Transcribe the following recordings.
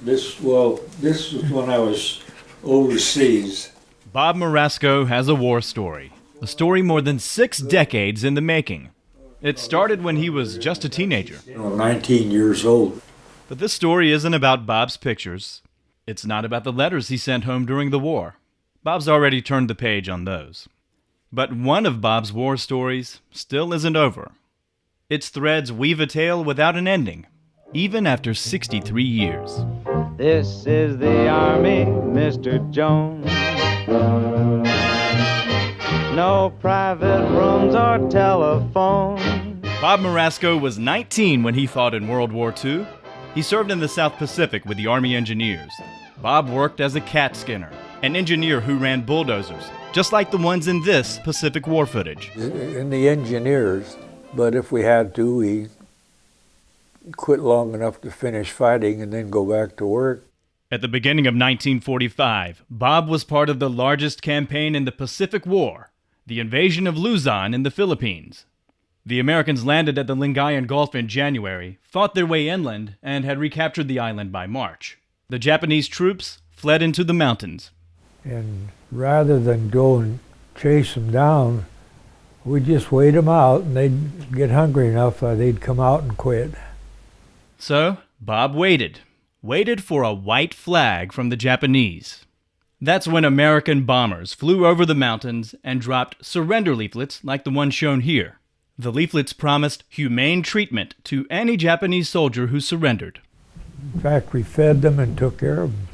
This was when I was overseas. Bob Marasco has a war story. A story more than 6 decades in the making. It started when he was just a teenager. 19 years old. But this story isn't about Bob's pictures. It's not about the letters he sent home during the war. Bob's already turned the page on those. But one of Bob's war stories still isn't over. Its threads weave a tale without an ending, even after 63 years. This is the Army, Mr. Jones. No private rooms or telephone. Bob Marasco was 19 when he fought in World War II. He served in the South Pacific with the Army Engineers. Bob worked as a cat skinner, an engineer who ran bulldozers, just like the ones in this Pacific War footage. In the Engineers, but if we had to, we quit long enough to finish fighting and then go back to work. At the beginning of 1945, Bob was part of the largest campaign in the Pacific War, the invasion of Luzon in the Philippines. The Americans landed at the Lingayen Gulf in January, fought their way inland, and had recaptured the island by March. The Japanese troops fled into the mountains. And rather than go and chase them down, we'd just wait them out, and they'd get hungry enough, they'd come out and quit. So, Bob waited for a white flag from the Japanese. That's when American bombers flew over the mountains and dropped surrender leaflets like the one shown here. The leaflets promised humane treatment to any Japanese soldier who surrendered. In fact, we fed them and took care of them.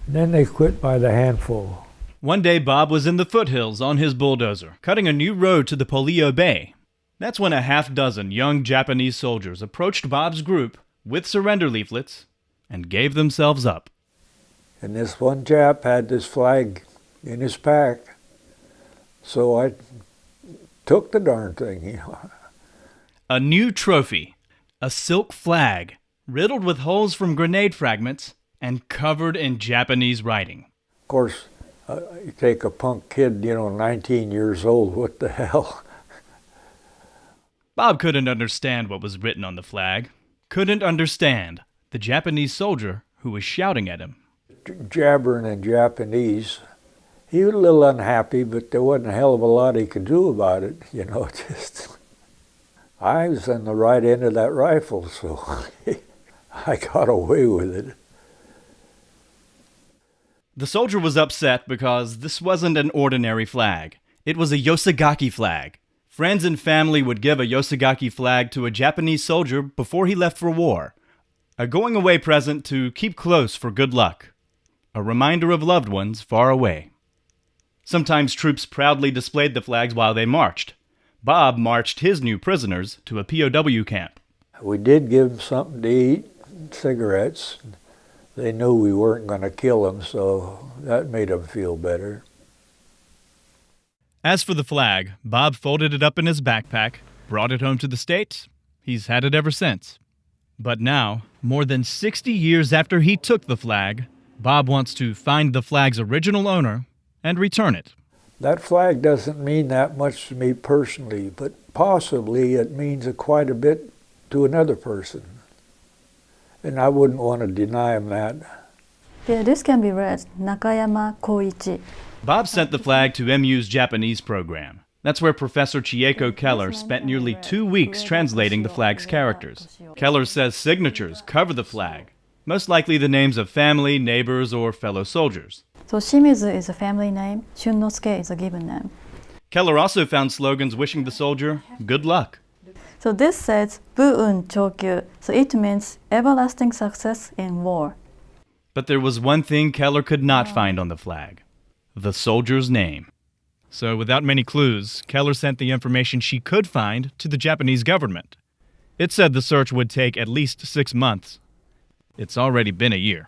And then they quit by the handful. One day, Bob was in the foothills on his bulldozer, cutting a new road to the Polio Bay. That's when a half-dozen young Japanese soldiers approached Bob's group with surrender leaflets and gave themselves up. And this one chap had this flag in his pack, so I took the darn thing, A new trophy, a silk flag, riddled with holes from grenade fragments and covered in Japanese writing. Of course, you take a punk kid, 19 years old, what the hell? Bob couldn't understand what was written on the flag, couldn't understand the Japanese soldier who was shouting at him. Jabbering in Japanese. He was a little unhappy, but there wasn't a hell of a lot he could do about it, just... I was on the right end of that rifle, so I got away with it. The soldier was upset because this wasn't an ordinary flag. It was a Yosagaki flag. Friends and family would give a Yosagaki flag to a Japanese soldier before he left for war. A going-away present to keep close for good luck. A reminder of loved ones far away. Sometimes troops proudly displayed the flags while they marched. Bob marched his new prisoners to a POW camp. We did give them something to eat, cigarettes. They knew we weren't going to kill them, so that made them feel better. As for the flag, Bob folded it up in his backpack, brought it home to the States. He's had it ever since. But now, more than 60 years after he took the flag, Bob wants to find the flag's original owner and return it. That flag doesn't mean that much to me personally, but possibly it means quite a bit to another person. And I wouldn't want to deny him that. Yeah, this can be read Nakayama Koichi. Bob sent the flag to MU's Japanese program. That's where Professor Chieko Keller spent nearly 2 weeks translating the flag's characters. Keller says signatures cover the flag, most likely the names of family, neighbors, or fellow soldiers. So Shimizu is a family name, Shunnosuke is a given name. Keller also found slogans wishing the soldier good luck. So this says Buun Chokyu, so it means everlasting success in war. But there was one thing Keller could not find on the flag: the soldier's name. So without many clues, Keller sent the information she could find to the Japanese government. It said the search would take at least 6 months. It's already been a year.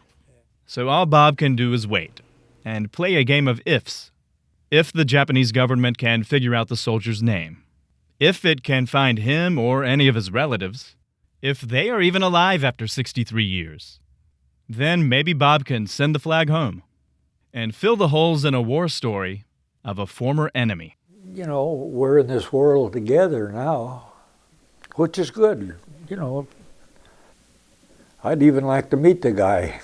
So all Bob can do is wait and play a game of ifs. If the Japanese government can figure out the soldier's name. If it can find him or any of his relatives. If they are even alive after 63 years. Then maybe Bob can send the flag home and fill the holes in a war story of a former enemy. We're in this world together now, which is good. I'd even like to meet the guy.